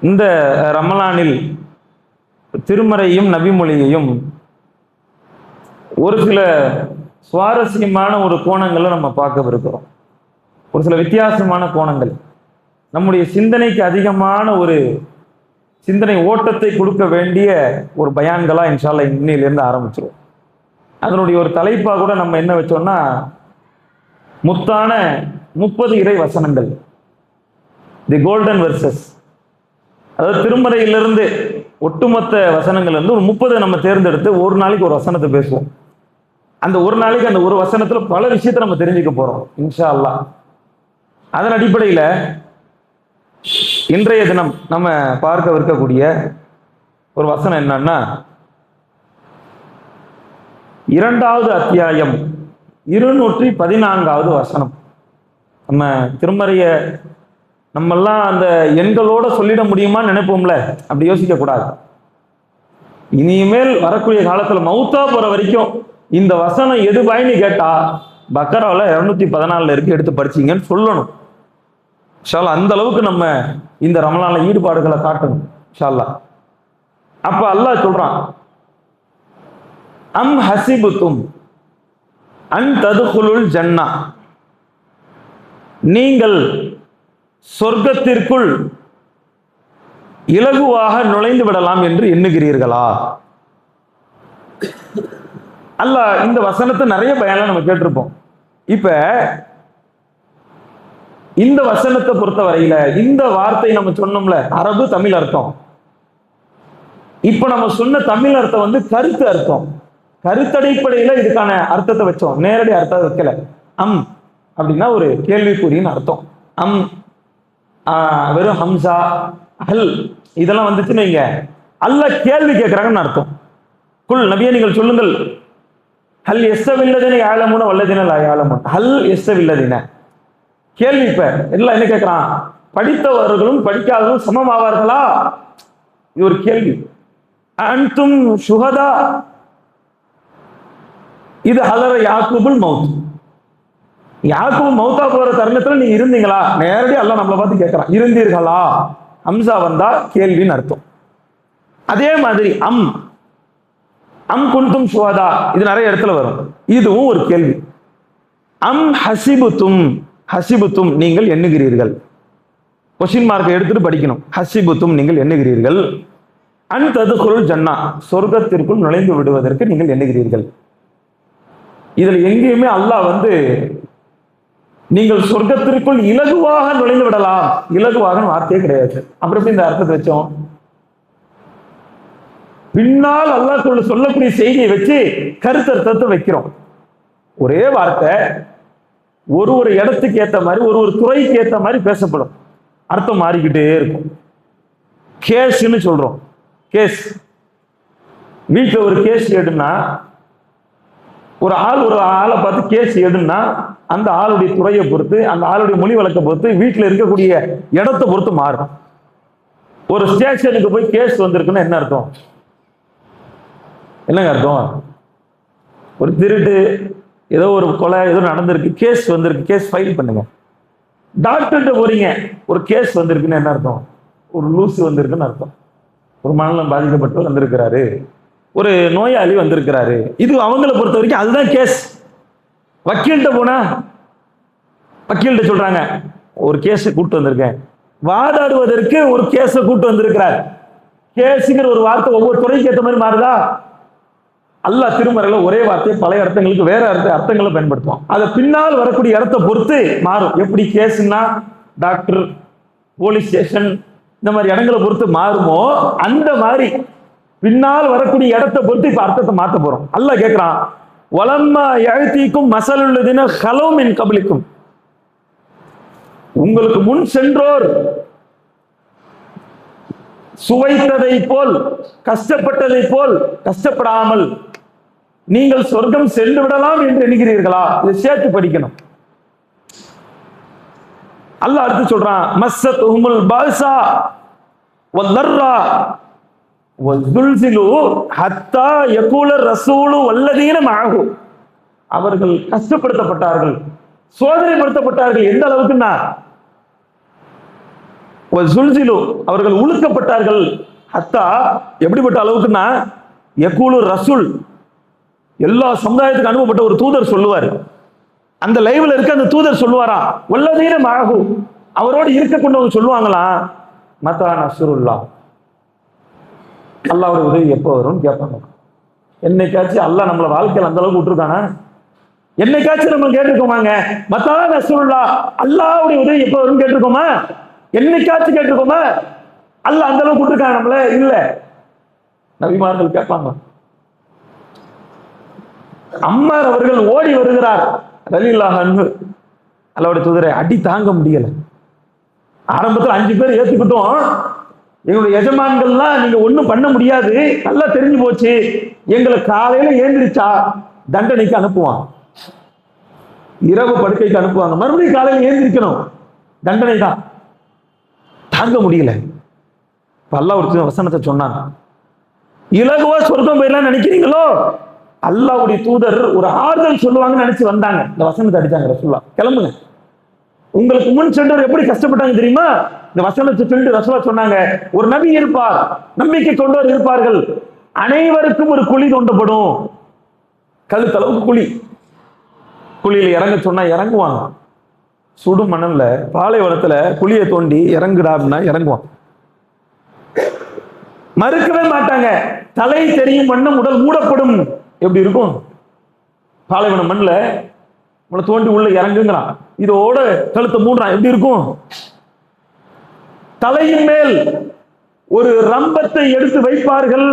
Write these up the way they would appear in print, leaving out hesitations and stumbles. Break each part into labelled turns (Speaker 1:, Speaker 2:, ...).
Speaker 1: இந்த ரமலானில் திருமறையும் நபிமொழியையும் ஒரு சில சுவாரஸ்யமான ஒரு கோணங்களை நம்ம பார்க்கவிருக்கிறோம். ஒரு சில வித்தியாசமான கோணங்கள் நம்முடைய சிந்தனைக்கு அதிகமான ஒரு சிந்தனை ஓட்டத்தை கொடுக்க வேண்டிய ஒரு பயான்களா இன்ஷா அல்லாஹ் இன்னையிலிருந்து ஆரம்பிச்சிருவோம். அதனுடைய ஒரு தலைப்பா கூட நம்ம என்ன வச்சோம்னா, முத்தான 30 இறை வசனங்கள், தி கோல்டன் வெர்சஸ். அதாவது திருமறையிலிருந்து ஒட்டுமொத்த வசனங்கள் இருந்து ஒரு 30 நம்ம தேர்ந்தெடுத்து ஒரு நாளைக்கு ஒரு வசனத்தை பேசுவோம். அந்த ஒரு நாளைக்கு அந்த ஒரு வசனத்துல பல விஷயத்தை நம்ம தெரிஞ்சுக்க போறோம் இன்ஷா அல்லாஹ். அதன் அடிப்படையில இன்றைய தினம் நம்ம பார்க்கவிருக்கக்கூடிய ஒரு வசனம் என்னன்னா, 2வது அத்தியாயம் 214வது வசனம். நம்ம திருமறைய நம்மெல்லாம் அந்த எண்களோட சொல்லிட முடியுமான்னு நினைப்போம்ல, அப்படி யோசிக்க கூடாது. இனிமேல் வரக்கூடிய காலத்துல மௌத்தா போற வரைக்கும் இந்த வசனம் எது பயன்னு கேட்டா பக்கராவில் 214 இருக்கு, எடுத்து படிச்சீங்கன்னு சொல்லணும். இன்ஷா அல்லாஹ் அந்த அளவுக்கு நம்ம இந்த ரமலான்ல ஈடுபாடுகளை காட்டணும் இன்ஷா அல்லாஹ். அப்ப அல்லாஹ் சொல்றான், அம் ஹசிபுத்தும் அன் ததுகுலுல் ஜன்னா, நீங்கள் சொர்க்கத்திற்குள் இலகுவாக நுழைந்து விடலாம் என்று எண்ணுகிறீர்களா? அல்லாஹ் இந்த வசனத்தை நிறைய பயன்ல நம்ம கேட்டிருப்போம். இப்ப இந்த வசனத்தை பொறுத்த வரையில இந்த வார்த்தை நம்ம சொன்னோம்ல, அரபு தமிழ் அர்த்தம். இப்ப நம்ம சொன்ன தமிழ் அர்த்தம் வந்து கருத்து அர்த்தம். கருத்தடிப்படையில இதுக்கான அர்த்தத்தை வச்சோம், நேரடி அர்த்தத்தை வைக்கல. அம் அப்படின்னா ஒரு கேள்விக்குறின்னு அர்த்தம். அம் வெறும் ஹம்சா ஹல் இதெல்லாம் வந்துச்சுன்னு வைங்க, அல்லாஹ் கேள்வி கேட்கிறாங்கன்னு அர்த்தம். குல் நபியே நீங்கள் சொல்லுங்கள், ஹல் எஸ்ஸவில்லதின யாலமுன வல்லதின லா யாலமுன், ஹல் எஸ்ஸவில்லதின கேள்வி. இப்ப எல்லாம் என்ன கேட்கிறான், படித்தவர்களும் படிக்காதவர்களும் சமமாவார்களா? இது ஒரு கேள்வி. அன்தும் ஷுஹதா, இது ஹலர யாக்கூபுல் மௌத், யாக்கூப் மௌத்தா போற தருணத்துல நீங்க இருந்தீங்களா? நேரடி அல்லாஹ் நம்மளை பார்த்து கேட்கிறான், இருந்தீர்களா? ஹம்சா வந்தா கேள்வின்னு அர்த்தம். அதே மாதிரி அம் அம் குன்தும் ஷுஹதா, இது நிறைய இடத்துல வரும், இதுவும் ஒரு கேள்வி. அம் ஹசிபுத்தும், ஹசிபுத்தும் நீங்கள் எண்ணுகிறீர்கள், கொஸ்டின் மார்க்கை எடுத்துட்டு படிக்கணும். ஹசிபுத்தும் நீங்கள் எண்ணுகிறீர்கள், அன் ததுகுலுல் ஜன்னா சொர்க்கத்திற்குள் நுழைந்து விடுவதற்கு நீங்கள் எண்ணுகிறீர்கள். இதுல எங்கேயுமே அல்லாஹ் வந்து நீங்கள் சொர்க்கத்திற்குள் இலகுவாக நுழைந்து விடலாம், இலகுவாக வார்த்தையே கிடையாது. அப்புறம் எப்படி இந்த அர்த்தத்தை வச்சோம்? பின்னால் அல்லாஹ் சொல்லக்கூடிய செய்தியை வச்சு கருத்தர்த்தத்தை வைக்கிறோம். ஒரே வார்த்தை ஒரு ஒரு இடத்துக்கு ஏற்ற மாதிரி ஒரு ஒரு துறைக்கு ஏற்ற மாதிரி பேசப்படும், அர்த்தம் மாறிக்கிட்டே இருக்கும். கேஸ்ன்னு சொல்றோம், கேஸ். வீட்டுல ஒரு கேஸ் எடுன்னா, ஒரு ஆளை பார்த்து கேஸ் எடுன்னா அந்த ஆளுடைய துறையை பொறுத்து, அந்த ஆளுடைய மொழி வழக்கை பொறுத்து, வீட்டுல இருக்கக்கூடிய இடத்தை பொறுத்து மாறும். ஒரு ஸ்டேஷனுக்கு போய் கேஸ் வந்திருக்குன்னா என்ன அர்த்தம்? என்னங்க அர்த்தம்? ஒரு திருட்டு, ஏதோ ஒரு கொலை ஏதோ நடந்திருக்கு, கேஸ் வந்திருக்கு, கேஸ் ஃபைல் பண்ணுங்க. டாக்டர்கிட்ட போறீங்க, ஒரு கேஸ் வந்திருக்குன்னு என்ன அர்த்தம்? ஒரு லூசு வந்திருக்குன்னு அர்த்தம். ஒரு மனநலம் பாதிக்கப்பட்டு வந்திருக்கிறாரு, ஒரு நோயாளி வந்திருக்கிறாரு, இது அவங்கள பொறுத்த வரைக்கும் அதுதான் கேஸ். வக்கீல்கிட்ட போனா வக்கீல்கிட்ட சொல்றாங்க, ஒரு கேஸை கூட்டு வந்திருக்கேன், வாதாடுவதற்கு ஒரு கேஸை கூட்டு வந்திருக்கிறார். கேஸுங்கிற ஒரு வார்த்தை ஒவ்வொரு துறைக்கு ஏற்ற மாதிரி மாறுதா? அல்லாஹ் திருமறையில ஒரே வார்த்தையை பல அர்த்தங்களுக்கு வேற அர்த்தங்களை பயன்படுத்துவோம். அதை பின்னால் வரக்கூடிய இடத்தை பொறுத்து மாறும். எப்படி கேஸ்னா டாக்டர், போலீஸ் ஸ்டேஷன், இந்த மாதிரி இடங்களை பொறுத்து மாறுமோ, அந்த மாதிரி பின்னால் வரக்கூடிய இடத்தை பொறுத்து இப்ப அர்த்தத்தை மாத்த போறோம். அல்லாஹ் கேட்கிறான், வலம்மா யஅதீக்கும் மஸலுல்லதீன ஹலௌ மின் கப்லிக்கும், உங்களுக்கு முன் சென்றோர் சுவைத்ததை போல், கஷ்டப்பட்டதை போல் கஷ்டப்படாமல் நீங்கள் சொர்க்கம் சென்று விடலாம் என்று எண்ணுகிறீர்களா? இதை சேர்த்து படிக்கணும். அல்லாஹ் அடுத்து சொல்றான், மஸ்ஸத்துஹுமுல் பாஸா வல்லர்ரா வஸுல்ஸிலு ஹத்தா யகூல ரசூலு வல்லதீன மஅஹு, அவர்கள் கஷ்டப்படுத்தப்பட்டார்கள், சோதனைப்படுத்தப்பட்டார்கள். எந்த அளவுக்குன்னா அவர்கள் உழுக்கப்பட்டார்கள். ஹத்தா எப்படிப்பட்ட அளவுக்குன்னா, யகூலு ரசூல், எல்லா சமுதாயத்துக்கு அனுப்பப்பட்ட ஒரு தூதர் சொல்லுவார். அந்த லைவ்ல இருக்க அந்த தூதர் சொல்லுவாரா, வல்லதீன மஅஹு, அவரோடு இருக்க கொண்டவங்க சொல்லுவாங்களாம், மத்தா நஸ்ருல்லா, அல்லாஹ்வுடைய உதவி எப்போ வரும்னு கேட்பாங்க. என்னைக்காச்சும் அல்லாஹ் நம்மள வாழ்க்கையில் அந்த அளவுக்கு விட்டுருக்கானா? என்னைக்காச்சும் நம்ம கேட்டிருக்கோமாங்க, மத்தா நஸ்ருல்லா, அல்லாஹ்வுடைய உதவி எப்போ வரும்னு கேட்டிருக்கோமா? என்னைக்காச்சும் கேட்டிருக்கோமா? அல்லாஹ் அந்த அளவுக்கு விட்டுருக்காங்க நம்மள? இல்ல. நபிமார்கள் கேட்பாங்க. அம்மார் அவர்கள் ஓடி வருகிறார், ரலியல்லாஹு அன்ஹு, அல்லாஹ்வுடைய தூதரை அடி தாங்க முடியல. ஆரம்பத்தில் 5 பேர் ஏத்துக்கிட்டோம், எங்களுடைய எஜமான்கள்லாம் நீங்க ஒண்ணும் பண்ண முடியாது, நல்லா தெரிஞ்சு போச்சு, எங்களை காலையில ஏந்திரிச்சா தண்டனைக்கு அனுப்புவான், இரவு படுக்கைக்கு அனுப்புவாங்க, மறுபடியும் காலையில ஏந்திரிக்கணும், தண்டனை தான். தாங்க முடியல. அல்லாஹ் ஒரு வசனத்தை சொன்னாங்க, இலகுவா சொர்க்கம் போயிடலாம் நினைக்கிறீங்களோ, அல்லாஹ்வுடைய தூதர் ஒரு ஆறுதல் சொல்லுவாங்கன்னு நினைச்சு வந்தாங்க. இந்த வசனத்தை அடிச்சாங்க ரசூலுல்லாஹ், கிளம்புங்க, உங்களுக்கு முன் சென்றவர் எப்படி கஷ்டப்பட்டாங்க தெரியுமா? இந்த வசனத்தை சொல்லிட்டு ரசூலுல்லாஹ் சொன்னாங்க, ஒரு நபி இருப்பார், நம்பிக்கை கொண்டவர் இருப்பார்கள், அனைவருக்கும் ஒரு குழி தோண்டப்படும், கழுத்தளவுக்கு குழி. குழியில இறங்க சொன்னா இறங்குவாங்க. சுடு மணல்ல பாலைவனத்துல குழியை தோண்டி இறங்குடான்னா இறங்குவான். மறுக்கவே மாட்டாங்க. தலை தெரியும் வண்ணம் உடல் மூடப்படும். எப்படி இருக்கும்? பாலைவன மண்ல உங்களை தோண்டி உள்ள இறங்குங்கிறான், இதோட கழுத்தை மூடுறான், எப்படி இருக்கும்? தலையின் மேல் ஒரு ரம்பத்தை எடுத்து வைப்பார்கள்,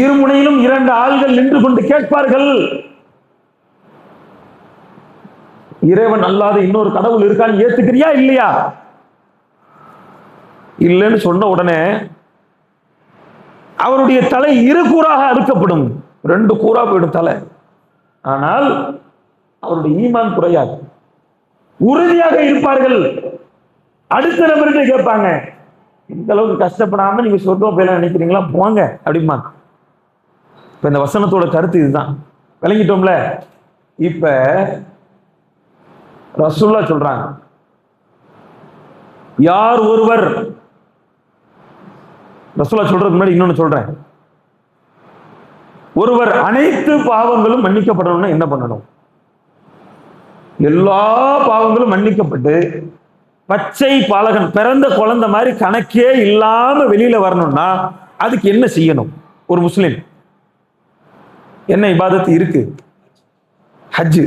Speaker 1: இருமுனையிலும் 2 ஆள்கள் நின்று கொண்டு கேட்பார்கள், இறைவன் அல்லாத இன்னொரு கடவுள் இருக்கான்னு ஏத்துக்கிறியா இல்லையா? இல்லைன்னு சொன்ன உடனே அவருடைய தலை 2 கூறாக அறுக்கப்படும், 2 கூறா போயிடும் தலை. ஆனால் அவருடைய ஈமான் குறையாது, உறுதியாக இருப்பார்கள். அடுத்த நபர்கிட்ட கேட்பாங்க, இந்த அளவுக்கு கஷ்டப்படாம நீங்க சொர்க்கம் போயிடலாம் நினைக்கிறீங்களா, போங்க அப்படிமா. இப்ப இந்த வசனத்தோட கருத்து இதுதான், விளங்கிட்டோம்ல? இப்ப ரசூலுல்லாஹ் சொல்றாங்க, யார் ஒருவர், ரசூலுல்லாஹ் சொல்றதுக்கு முன்னாடி இன்னொன்னு சொல்றேன், ஒருவர் அனைத்து பாவங்களும் மன்னிக்கப்படணும்னா என்ன பண்ணணும்? எல்லா பாவங்களும் மன்னிக்கப்பட்டு பச்சை பாலகன், பிறந்த குழந்தை மாதிரி கணக்கே இல்லாம வெளியில வரணும்னா அதுக்கு என்ன செய்யணும்? ஒரு முஸ்லிம் என்ன இபாதத்து இருக்கு? ஹஜ்.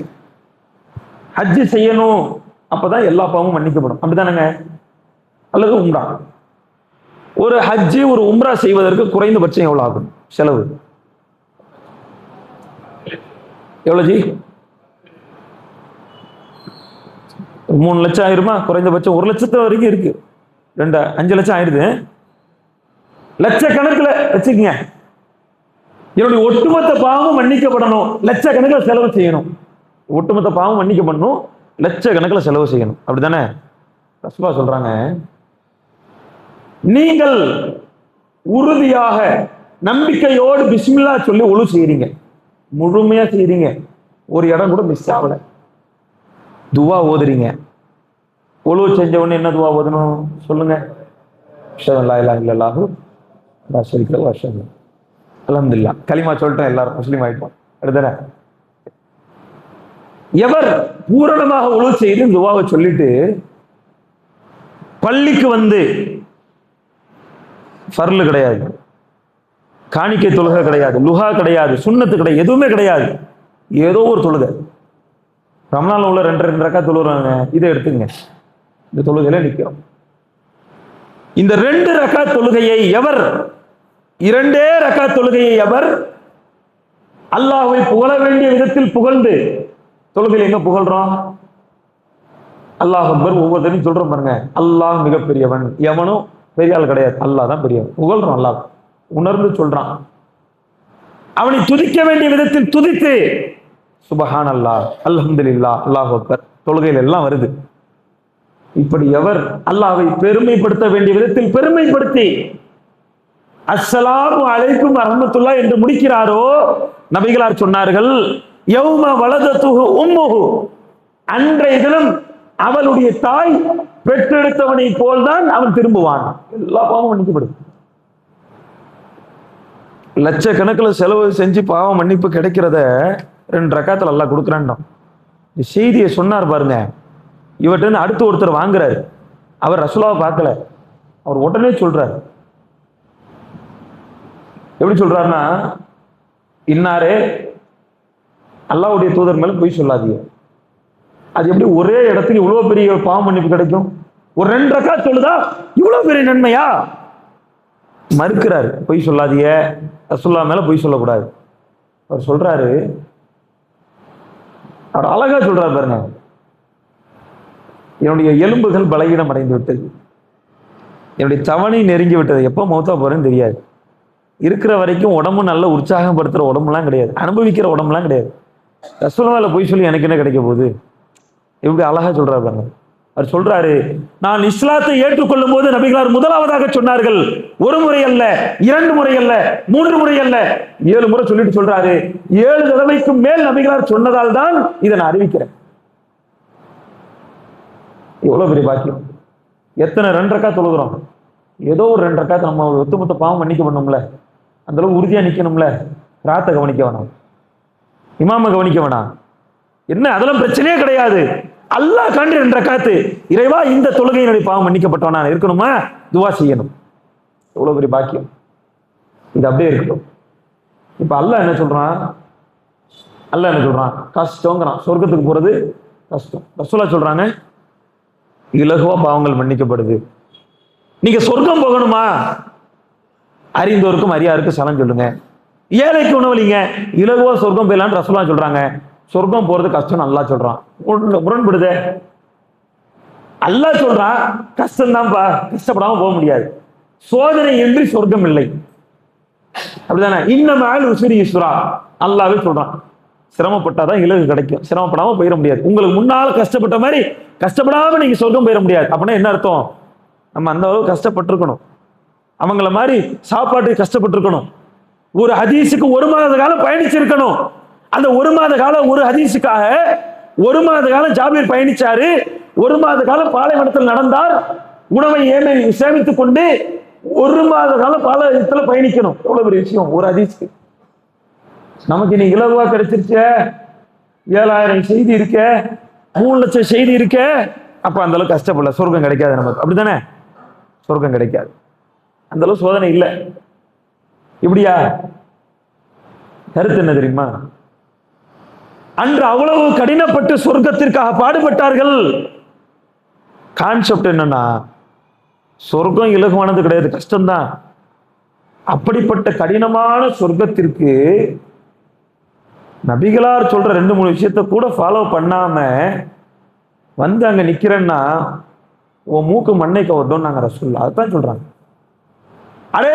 Speaker 1: ஹஜ் செய்யணும், அப்பதான் எல்லா பாவமும் மன்னிக்கப்படும், அப்படிதானங்க? அல்லது உம்ரா. ஒரு ஹஜ் ஒரு உம்ரா செய்வதற்கு குறைந்தபட்சம் எவ்வளவு ஆகும் செலவு? எவ்வளவு ஜி? 3 லட்சம் ஆயிருமா? குறைந்தபட்சம் 1 லட்சத்து வரைக்கும் இருக்கு, 5 லட்சம் ஆயிருது. லட்சக்கணக்கில் வச்சுக்கீங்க. என்னுடைய ஒட்டுமொத்த பாவமும் மன்னிக்கப்படணும், லட்சக்கணக்கில் செலவு செய்யணும். ஒட்டுமொத்த பாவம் மன்னிக்கப்படணும், லட்சக்கணக்கில் செலவு செய்யணும், அப்படித்தானே? ரசூலுல்லாஹ் சொல்றாங்க, நீங்கள் உறுதியாக நம்பிக்கையோடு பிஸ்மில்லா சொல்லி ஒழு செய்றீங்க, முழுமையா செய்றீங்க, ஒரு இடம் கூட மிஸ் ஆகல, துவா ஓதுறீங்க. ஒழு செஞ்ச உடனே என்ன துவா ஓதணும் சொல்லுங்க? அஷ்ஹது அல்லா இலாஹா இல்லல்லாஹு வ ஷரீக லஹு வ அஷ்ஹது அல்ஹம்துலில்லாஹ். கலிமா சொல்லிட்டோம், எல்லாரும் முஸ்லீம் ஆயிட்டோம், அப்படிதானே? எவர் பூரணமாக ஒழு செய்து துவாவை சொல்லிட்டு பள்ளிக்கு வந்து, ஃபர்லு கிடையாது, காணிக்கை தொழுகை கிடையாது, லுஹா கிடையாது, சுன்னத்து கிடையாது, எதுவுமே கிடையாது, ஏதோ ஒரு தொழுகை, ரமலான்ல உள்ள 2 ரக்காத் தொழுகிறாங்க, இதை எடுத்துங்க, இந்த தொழுகையில நிற்கிறோம். இந்த 2 ரக்காத் தொழுகையை எவர், 2 ரக்காத் தொழுகையை எவர் அல்லாஹ்வை புகழ வேண்டிய விதத்தில் புகழ்ந்து, தொழுகையில் எங்க புகழ்றோம்? அல்லாஹ் அக்பர் ஒவ்வொருத்தரையும் சொல்றோம் பாருங்க, அல்லாஹ் மிகப்பெரியவன், எவனும் பெரிய ஆள் கிடையாது, அல்லாஹ் தான் பெரியவன், புகழ்றோம், அல்லாஹ் உணர்ந்து சொல்றான். அவனை துதிக்க வேண்டிய விதத்தில் துதித்து சுபஹானல்லாஹ், அல்ஹம்துலில்லாஹ், அல்லாஹ் அக்பர், தொழுகையில் எல்லாம் வருது. இப்படி எவர் அல்லாஹ்வை பெருமைப்படுத்த வேண்டிய விதத்தில் பெருமைப்படுத்தி அஸ்ஸலாமு அலைக்கும் வரஹ்மத்துல்லாஹ் என்று முடிக்கிறாரோ, நபிகளார் சொன்னார்கள், யௌம வலதத்துஹு உம்முஹு, அன்றைய தினம் அவளுடைய தாய் பெற்றெடுத்தவனை போல்தான் அவன் திரும்புவான். எல்லா பாவம் மன்னிக்கப்படும். லட்சக்கணக்கில் செலவு செஞ்சு பாவம் மன்னிப்பு கிடைக்கிறத 2 ரக்காத்துல அல்லாஹ் கொடுக்குறான். செய்தியை சொன்னார் பாருங்க. இவர்கிட்ட அடுத்து ஒருத்தர் வாங்குறாரு. அவர் ரசூலாவை பார்க்கல. அவர் உடனே சொல்றாரு. எப்படி சொல்றாருன்னா, இன்னாரே அல்லாஹ்வுடைய தூதர் மேல போய் சொல்லாதீங்க. அது எப்படி ஒரே இடத்துக்கு இவ்வளவு பெரிய பாவம் மன்னிப்பு கிடைக்கும்? ஒரு 2 ரக்காத் சொல்லுதா இவ்வளவு பெரிய நன்மையா? மறுக்கிறாரு. பொய் சொல்லாதீங்க, ரசூலுல்லாஹ் மேல பொய் சொல்லக்கூடாது. அவர் சொல்றாரு, அவர் அழகா சொல்றாரு பாருங்க, என்னுடைய எலும்புகள் பலகீனம் அடைந்து விட்டது, என்னுடைய தவணை நெருங்கி விட்டது, எப்போ மௌத்தா போறேன்னு தெரியாது, இருக்கிற வரைக்கும் உடம்பு நல்ல உற்சாகப்படுத்துற உடம்புலாம் கிடையாது, அனுபவிக்கிற உடம்புலாம் கிடையாது, ரசூலுல்லாஹ் மேல பொய் சொல்லி எனக்கு என்ன கிடைக்க போகுது? எப்படி அழகா சொல்றாரு பாருங்க. அவர் சொல்றாரு, நான் இஸ்லாத்தை ஏற்றுக்கொள்ளும் போது நபிகளார் முதலாவதாக சொன்னார்கள், 1 முறை அல்ல, 2 முறை அல்ல, 3 முறை அல்ல, 7 முறை சொல்லிட்டு சொல்றாரு, 7 தடவைக்கும் மேல் நபிகளார் சொன்னதால் தான் இதை நான் அறிவிக்கிறேன். எவ்வளவு பெரிய பாக்கியம்! எத்தனை 2 ரக்காத் தொழுகிறோம்? ஏதோ ஒரு 2 ரக்காத் நம்ம ஒத்துமொத்த பாவம் மன்னிக்க பண்ணணும்ல, அந்த அளவுக்கு உறுதியா நிக்கணும்ல. ராத்தை கவனிக்க வேணாம், இமாம கவனிக்க வேணாம், என்ன அதெல்லாம் பிரச்சனையே கிடையாது. அல்லாஹ் கண்டு 2 ரக்காத்து, இறைவா இந்த தொழுகையினுடைய பாவம் மன்னிக்கப்பட்டவனா இருக்கணுமா, துவா செய்யணும். எவ்வளவு பெரிய பாக்கியம்! இது அப்படியே இருக்கட்டும். இப்ப அல்லாஹ் என்ன சொல்றான்? அல்லாஹ் என்ன சொல்றான்? கஷ்டங்கிறான். சொர்க்கத்துக்கு போறது கஷ்டம். ரசூலுல்லாஹ் சொல்றாங்க, இலகுவா பாவங்கள் மன்னிக்கப்படுது. நீங்க சொர்க்கம் போகணுமா, அறிந்தோருக்கும் அறியாருக்கும் சலம் சொல்லுங்க, ஏழைக்கு உணவளிங்க, இலகுவா சொர்க்கம் போயிடலான்னு ரசூலுல்லாஹ் சொல்றாங்க. சொர்க்கம் போறது கஷ்டம் அல்லாஹ் சொல்றான். முரண்படுதே. அல்லாஹ் சொல்றான் கஷ்டம் தான்ப்பா, கஷ்டப்படாம போக முடியாது, சோதனை இன்றி சொர்க்கம் இல்லை, அப்படிதானே? இன்னமல் உஸ்ரி யுஸ்ரா அல்லாஹ்வே சொல்றான். சிரமப்பட்டாதான் இலகு கிடைக்கும், சிரமப்படாம போயிட முடியாது. உங்களுக்கு முன்னால கஷ்டப்பட்ட மாதிரி கஷ்டப்படாம நீங்க சொர்க்கம் போயிட முடியாது. அப்படின்னா என்ன அர்த்தம்? நம்ம அந்த அளவு கஷ்டப்பட்டிருக்கணும், அவங்கள மாதிரி சாப்பாட்டுக்கு கஷ்டப்பட்டிருக்கணும், ஒரு ஹதீஸுக்கு 1 மாத காலம் பயணிச்சிருக்கணும். அந்த 1 மாத காலம் ஒரு ஹதீஸுக்காக 1 மாத காலம் ஜாபீர் பயணிச்சாரு, 1 மாத காலம் பாலைவனத்தில் நடந்தார், உணவை ஏமை சேமித்துக் கொண்டு 1 மாத காலம் பாலைவனத்தில் பயணிக்கணும். எவ்வளவு பெரிய விஷயம் ஒரு ஹதீஸுக்கு. நமக்கு நீ இலகுவா கிடைச்சிருச்ச, 7000 செய்தி இருக்க, 3 லட்சம் செய்தி இருக்க, அப்ப அந்த அளவுக்கு கஷ்டப்படல, சொர்க்கம் கிடைக்காது நமக்கு, அப்படித்தானே? சொர்க்கம் கிடைக்காது, அந்த அளவு சோதனை இல்லை. இப்படியா? கருத்து என்ன தெரியுமா? அன்று அவ்வளவு கடினப்பட்டு சொர்க்கத்திற்காக பாடுபட்டார்கள். கான்செப்ட் என்னன்னா, சொர்க்கம் இலகுவானது கிடையாது, கஷ்டம்தான். அப்படிப்பட்ட கடினமான சொர்க்கத்திற்கு நபிகளார் சொல்ற 2-3 விஷயத்த கூட ஃபாலோ பண்ணாம வந்து அங்க நிக்கிறேன்னா உன் மூக்கு மண்ணை கவட்டும் நாங்க ரசூலுல்லாஹ் அதான் சொல்றாங்க. அரே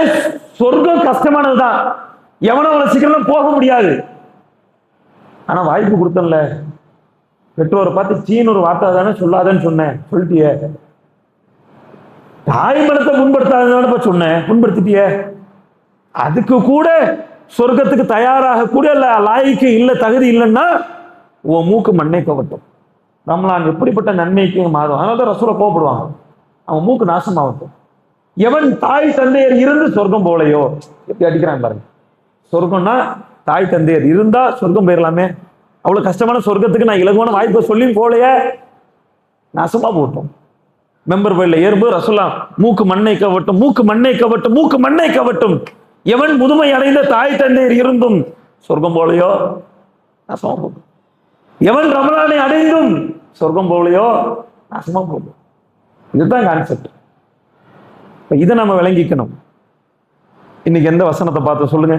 Speaker 1: சொர்க்கம் கஷ்டமானதுதான், எவனோ அவ்வளவு சீக்கிரம் போக முடியாது. ஆனா வாய்ப்பு கொடுத்தல, பெற்றோரை பார்த்து சீன் ஒரு வார்த்தை தானே சொல்லாதன்னு சொன்னேன், சொல்லிட்டிய. தாய் மனத்தை புண்படுத்தாததானப்ப சொன்னேன், புண்படுத்திட்டிய. அதுக்கு கூட சொர்க்கத்துக்கு தயாராக கூட இல்ல, லாய்க்கு இல்ல, தகுதி இல்லைன்னா உன் மூக்கு மண்ணை கவட்டும். ரமலான் எப்படிப்பட்ட நன்மைக்கு மாதம், அதனாலதான் ரசூலுல்லாஹ் கோபப்படுவாங்க, அவன் மூக்கு நாசமாகட்டும். எவன் தாய் தந்தையர் இருந்து சொர்க்கம் போகலையோ, எப்படி அடிக்கிறான் பாருங்க. சொர்க்கம்னா தாய் தந்தையர் இருந்தா சொர்க்கம் போயிடலாமே, அவ்வளவு கஷ்டமான சொர்க்கத்துக்கு நான் இலகுவான வாய்ப்பை சொல்லி போலையே, நாசமா போட்டோம். மெம்பர் பையில ஏறும்போது ரசூலுல்லாஹ் மூக்கு மண்ணை கவட்டும், மூக்கு மண்ணை கவட்டும், மூக்கு மண்ணை கவட்டும். எவன் முதுமை அடைந்த தாய் தந்தையர் இருந்தும் சொர்க்கம் போலையோ, நாசமா போகும். எவன் ரமலானை அடைந்தும் சொர்க்கம் போகலையோ, நாசமா போகும். இதுதான் கான்செப்ட். இதை நம்ம விளங்கிக்கணும். இன்னைக்கு எந்த வசனத்தை பார்த்து சொல்லுங்க,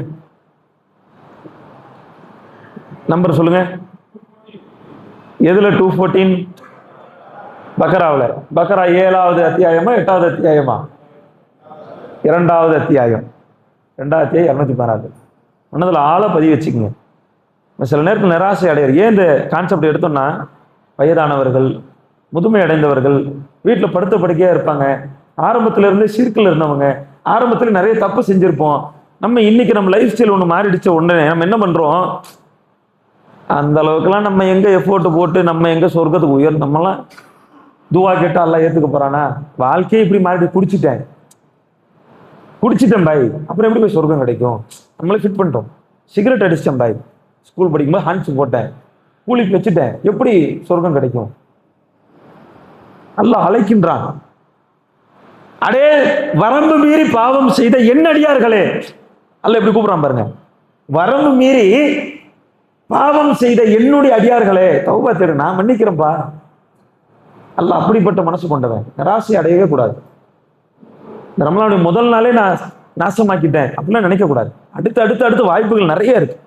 Speaker 1: நம்பர் சொல்லுங்க. எதுல 214? பக்கராவில். பக்கரா 7வது அத்தியாயமா 8வது அத்தியாயமா? 2வது அத்தியாயம், 2வது அத்தியாயம் 216. மனதில் ஆளை பதிவு வச்சுக்கோங்க. சில நேரத்தில் நிராசை அடையிற. ஏன் இந்த கான்செப்ட் எடுத்தோம்னா, வயதானவர்கள், முதுமை அடைந்தவர்கள், வீட்டில் படுத்த படுக்கையா இருப்பாங்க, ஆரம்பத்துல இருந்து சிற்கில் இருந்தவங்க, ஆரம்பத்துல நிறைய தப்பு செஞ்சிருப்போம். நம்ம இன்னைக்கு நம்ம லைஃப் ஸ்டைல் ஒன்று மாறிடுச்ச உடனே நம்ம என்ன பண்றோம், அந்த அளவுக்குலாம் நம்ம எங்க எஃபோர்ட் போட்டு நம்ம எங்க சொர்க்கத்துக்கு நம்மலாம் துவா கேட்டா அல்லாஹ் ஏத்துக்க போறானா? வாழ்க்கையை இப்படி மாறிட்டு குடிச்சிட்டேன் பாய், அப்புறம் எப்படி போய் சொர்க்கம் கிடைக்கும்? நம்மளே ஃபிட் பண்ணிட்டோம். சிகரெட் அடிச்சிட்டேன் பாய், ஸ்கூல் படிக்கும்போது ஹான்ஸ் போட்டேன், கூலிக்கு வச்சுட்டேன், எப்படி சொர்க்கம் கிடைக்கும்? அல்லாஹ் அழைக்கின்றான். அடே வரம்பு மீறி பாவம் செய்த என் அடியார்களே, அல்லாஹ் எப்படி கூப்பிடுறான் பாருங்க. வரம்பு மீறி பாவம் செய்த என்னுடைய அடியார்களே, தௌபா தேடு, நான் மன்னிக்கிறேன்ப்பா. அல்லாஹ் அப்படிப்பட்ட மனசு கொண்டவன். நிராசை அடையவே கூடாது. இந்த ரமலானுடைய முதல் நாளே நான் நாசமாக்கிட்டேன் அப்படிலாம் நினைக்க கூடாது. அடுத்து அடுத்து அடுத்து வாய்ப்புகள் நிறைய இருக்கு.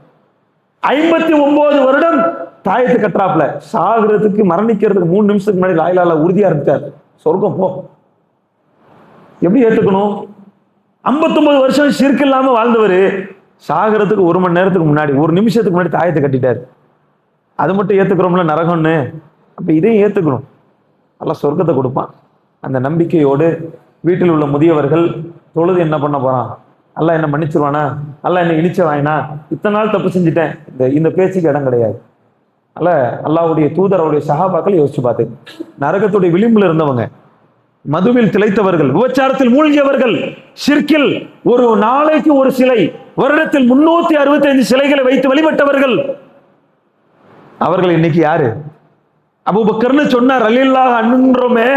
Speaker 1: 59 வருடம் தாயத்து கட்டுறாப்புல, சாகிறதுக்கு மரணிக்கிறதுக்கு 3 நிமிஷத்துக்கு முன்னாடி லாயிலால உறுதியா இருக்காரு, சொர்க்கம் போ. எப்படி ஏத்துக்கணும்? 59 வருஷம் ஷிர்க் இல்லாம வாழ்ந்தவர் சாகிறதுக்கு 1 மணி நேரத்துக்கு முன்னாடி, 1 நிமிஷத்துக்கு முன்னாடி தாயத்தை கட்டிட்டாரு. அது மட்டும் ஏத்துக்கிறோம்ல நரகம்னு. அப்ப இதையும் ஏத்துக்கணும். அல்லாஹ் சொர்க்கத்தை கொடுப்பான். அந்த நம்பிக்கையோடு வீட்டில் உள்ள முதியவர்கள் தொழுது என்ன பண்ண போறான்? அல்லாஹ் என்ன மன்னிச்சிருவானா? அல்லாஹ் என்ன இழிச்ச வாயினா? இத்தனை நாள் தப்பு செஞ்சுட்டேன், இந்த பேச்சுக்கு இடம் கிடையாது. அல்லாஹ்வுடைய தூதர், அவருடைய சஹாபாக்கள் யோசிச்சு பார்த்து, நரகத்துடைய விளிம்புல இருந்தவங்க, மதுவில் திளைத்தவர்கள், விபச்சாரத்தில் மூழ்கியவர்கள், ஷிர்கில் ஒரு நாளைக்கு ஒரு சிலை, வருடத்தில் 365 சிலைகளை வைத்து வழிபட்டவர்கள், அவர்கள் இன்னைக்கு யாரு? அபூபக்கர்னு சொன்னா ரலியல்லாஹு அன்ஹுன்றோமே,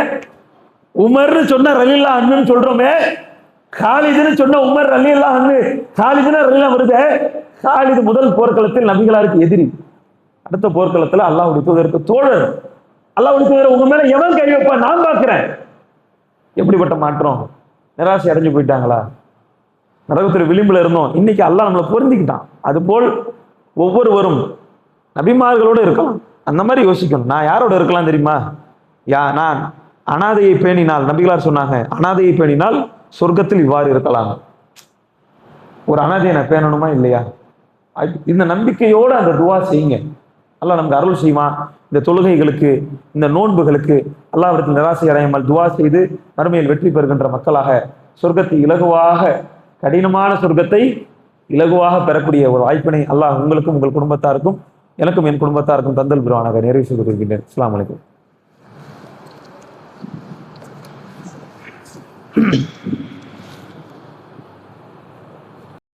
Speaker 1: உமர்னு சொன்னா ரலியல்லாஹு அன்ஹுன்னு சொல்றோமே, காலிதுன்னு சொன்ன உமர் ரலியல்லாஹு அன்ஹு, காலிதுன்னா ரலியல்லாஹு வருதே. காலிது முதல் போர்க்களத்தில் நபிகளாருக்கு எதிரி, அடுத்த போர்க்களத்துல அல்லாஹ்வுடைய தூதருக்கு தோழர். அல்லாஹ்வுடைய தூதர், உங்க மேல எவன் கை வைப்பா? நான் பார்க்கிறேன். எப்படிப்பட்ட மாற்றம்! நிராசை அடைஞ்சு போயிட்டாங்களா? நரகத்துடைய விளிம்புல இருந்தோம், இன்னைக்கு அல்லாஹ் நம்மளை பொருந்திக்கிட்டான். அதுபோல் ஒவ்வொருவரும் நபிமார்களோடு இருக்கலாம். அந்த மாதிரி யோசிக்கணும். நான் யாரோட இருக்கலாம் தெரியுமா? நான் அனாதையை பேணினால், நபிகளார் சொன்னாங்க, அனாதையை பேணினால் சொர்க்கத்தில் இவ்வாறு இருக்கலாம். ஒரு அனாதையை நான் பேணணுமா இல்லையா? இந்த நம்பிக்கையோடு அந்த துவா செய்யுங்க. அல்லாஹ் நமக்கு அருள் செய்வான். இந்த தொழுகைகளுக்கு, இந்த நோன்புகளுக்கு அல்லாஹ்விடத்தில் நிராசை அடையாமல் துவா செய்து மறுமையில் வெற்றி பெறுகின்ற மக்களாக, சொர்க்கத்தை இலகுவாக, கடினமான சொர்க்கத்தை இலகுவாக பெறக்கூடிய ஒரு வாய்ப்பினை அல்லாஹ் உங்களுக்கும் உங்கள் குடும்பத்தாருக்கும் எனக்கும் என் குடும்பத்தாருக்கும் தந்தல் புரிவானாக. நிறைவு செய்து கொள்கின்றேன். அஸ்ஸலாமு அலைக்கும்.